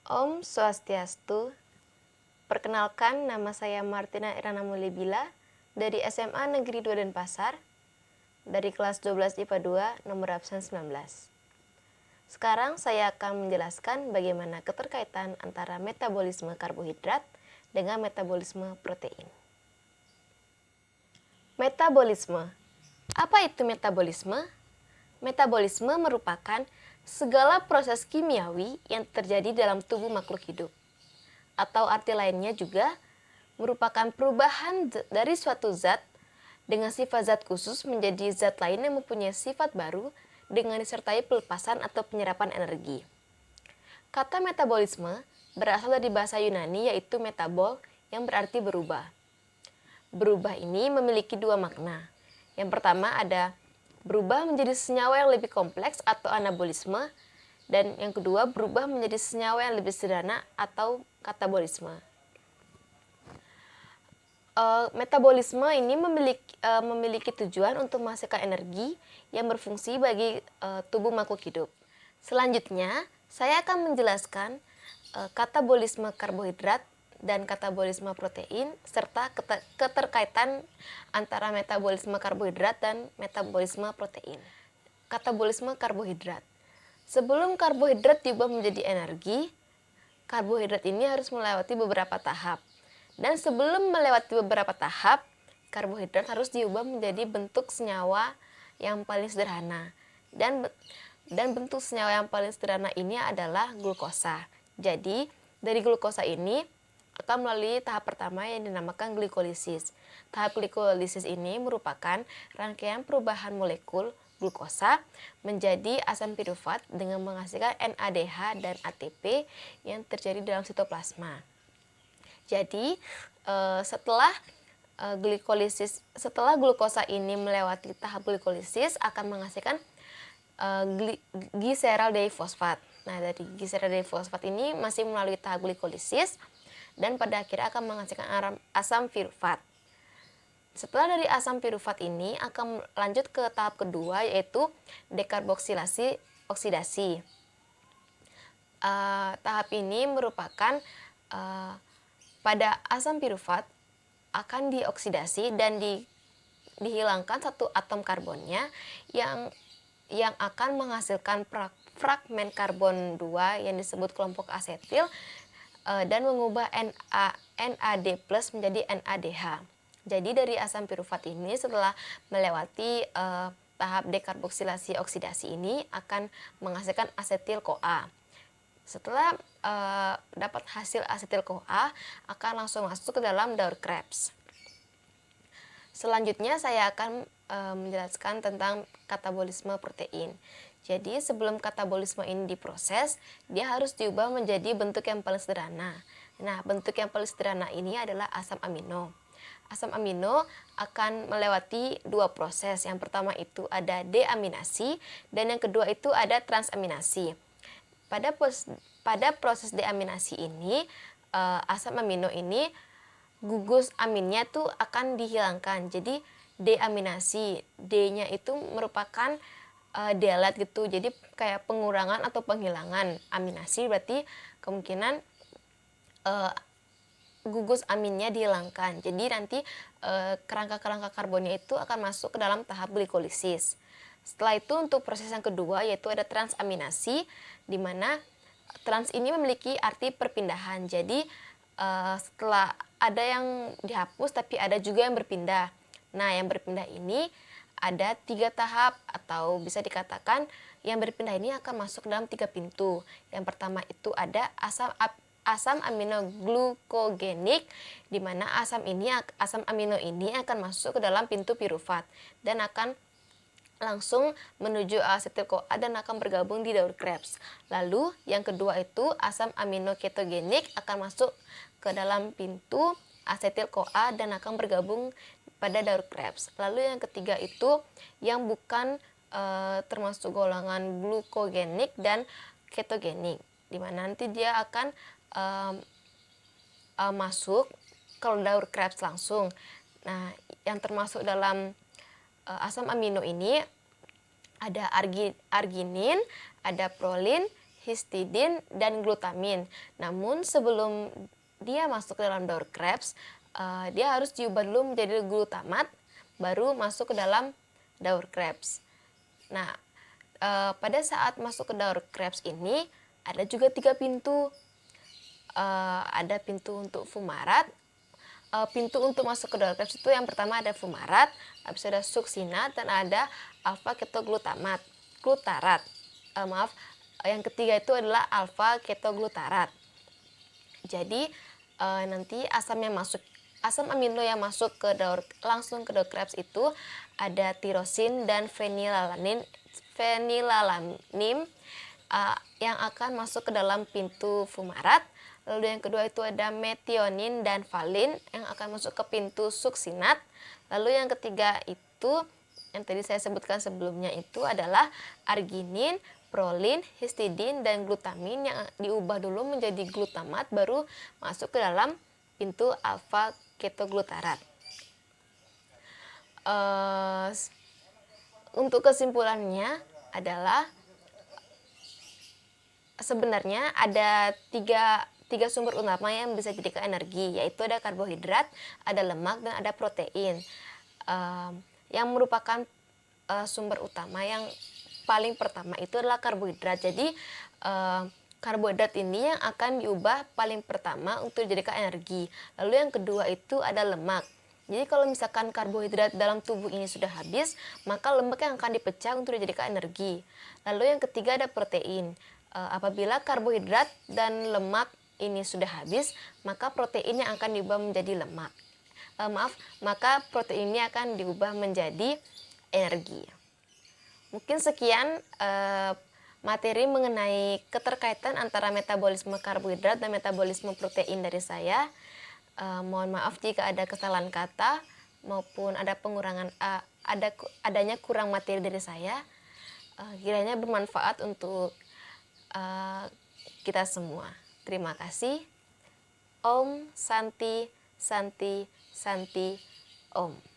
Om Swastiastu. Perkenalkan, nama saya Martina Irana Mulibila dari SMA Negeri 2 Denpasar, dari kelas 12 IPA 2, nomor absen 19. Sekarang saya akan menjelaskan bagaimana keterkaitan antara metabolisme karbohidrat dengan metabolisme protein. Metabolisme. Apa itu metabolisme? Metabolisme merupakan segala proses kimiawi yang terjadi dalam tubuh makhluk hidup. Atau arti lainnya juga merupakan perubahan dari suatu zat dengan sifat zat khusus menjadi zat lain yang mempunyai sifat baru dengan disertai pelepasan atau penyerapan energi. Kata metabolisme berasal dari bahasa Yunani yaitu metabol yang berarti berubah. Berubah ini memiliki dua makna. Yang pertama ada berubah menjadi senyawa yang lebih kompleks atau anabolisme, dan yang kedua berubah menjadi senyawa yang lebih sederhana atau katabolisme. Metabolisme ini memiliki tujuan untuk menghasilkan energi yang berfungsi bagi tubuh makhluk hidup. Selanjutnya, saya akan menjelaskan katabolisme karbohidrat dan katabolisme protein serta keterkaitan antara metabolisme karbohidrat dan metabolisme protein. Katabolisme karbohidrat. Sebelum karbohidrat diubah menjadi energi, karbohidrat ini harus melewati beberapa tahap. Dan sebelum melewati beberapa tahap, karbohidrat harus diubah menjadi bentuk senyawa yang paling sederhana. Dan bentuk senyawa yang paling sederhana ini adalah glukosa. Jadi, dari glukosa ini akan melalui tahap pertama yang dinamakan glikolisis. Tahap glikolisis ini merupakan rangkaian perubahan molekul glukosa menjadi asam pirufat dengan menghasilkan NADH dan ATP yang terjadi dalam sitoplasma. Jadi, setelah glukosa ini melewati tahap glikolisis akan menghasilkan gliserol difosfat. Nah, dari gliserol difosfat ini masih melalui tahap glikolisis dan pada akhirnya akan menghasilkan asam pirufat. Setelah dari asam pirufat ini akan lanjut ke tahap kedua yaitu dekarboksilasi oksidasi. Tahap ini merupakan pada asam pirufat akan dioksidasi dan dihilangkan satu atom karbonnya yang akan menghasilkan fragmen karbon 2 yang disebut kelompok asetil dan mengubah NAD+ menjadi NADH. Jadi dari asam pirufat ini setelah melewati tahap dekarboksilasi oksidasi ini akan menghasilkan asetil-CoA. Setelah dapat hasil asetil-CoA akan langsung masuk ke dalam daur Krebs. Selanjutnya saya akan menjelaskan tentang katabolisme protein. Jadi sebelum katabolisme ini diproses, dia harus diubah menjadi bentuk yang paling sederhana. Nah, bentuk yang paling sederhana ini adalah asam amino. Asam amino akan melewati dua proses. Yang pertama itu ada deaminasi dan yang kedua itu ada transaminasi. Pada proses deaminasi ini, asam amino ini gugus aminnya tuh akan dihilangkan. Jadi deaminasi, D-nya itu merupakan delete gitu, jadi kayak pengurangan atau penghilangan. Aminasi berarti kemungkinan gugus aminnya dihilangkan, jadi nanti kerangka-kerangka karbonnya itu akan masuk ke dalam tahap glikolisis. Setelah itu untuk proses yang kedua yaitu ada transaminasi, di mana trans ini memiliki arti perpindahan. Jadi setelah ada yang dihapus tapi ada juga yang berpindah. Nah, yang berpindah ini ada 3 tahap atau bisa dikatakan yang berpindah ini akan masuk dalam 3 pintu. Yang pertama itu ada asam aminoglukogenik, di mana asam amino ini akan masuk ke dalam pintu pirufat dan akan langsung menuju asetil-CoA dan akan bergabung di daur Krebs. Lalu yang kedua itu asam amino ketogenik akan masuk ke dalam pintu asetil-CoA dan akan bergabung pada daur Krebs. Lalu yang ketiga itu yang bukan termasuk golongan glukogenik dan ketogenik, di mana nanti dia akan masuk ke daur Krebs langsung. Nah, yang termasuk dalam asam amino ini ada arginin, ada prolin, histidin, dan glutamin. Namun sebelum dia masuk ke dalam daur Krebs, dia harus diubah dulu menjadi glutamat, baru masuk ke dalam daur Krebs. Nah, pada saat masuk ke daur Krebs ini ada juga 3 pintu. Ada pintu untuk fumarat. Pintu untuk masuk ke daur Krebs itu yang pertama ada fumarat, habis itu ada suksinat, dan ada alfa ketoglutamat, glutarat. Yang ketiga itu adalah alfa ketoglutarat. Jadi nanti asam amino yang masuk ke langsung ke daur Krebs itu ada tirosin dan fenilalanin yang akan masuk ke dalam pintu fumarat. Lalu yang kedua itu ada metionin dan valin yang akan masuk ke pintu suksinat. Lalu yang ketiga itu yang tadi saya sebutkan sebelumnya itu adalah arginin, prolin, histidin, dan glutamin yang diubah dulu menjadi glutamat baru masuk ke dalam pintu alfa ketoglutarat. Untuk kesimpulannya adalah sebenarnya ada tiga sumber utama yang bisa jadikan energi, yaitu ada karbohidrat, ada lemak, dan ada protein. Yang merupakan sumber utama yang paling pertama itu adalah karbohidrat. Jadi karbohidrat ini yang akan diubah paling pertama untuk dijadikan energi. Lalu yang kedua itu ada lemak. Jadi kalau misalkan karbohidrat dalam tubuh ini sudah habis, maka lemak yang akan dipecah untuk dijadikan energi. Lalu yang ketiga ada protein. Apabila karbohidrat dan lemak ini sudah habis, maka protein yang akan diubah menjadi lemak. Maka protein ini akan diubah menjadi energi. Mungkin sekian materi mengenai keterkaitan antara metabolisme karbohidrat dan metabolisme protein dari saya. Mohon maaf jika ada kesalahan kata maupun ada pengurangan adanya kurang materi dari saya. Kiranya bermanfaat untuk kita semua. Terima kasih. Om Santi Santi Santi Om.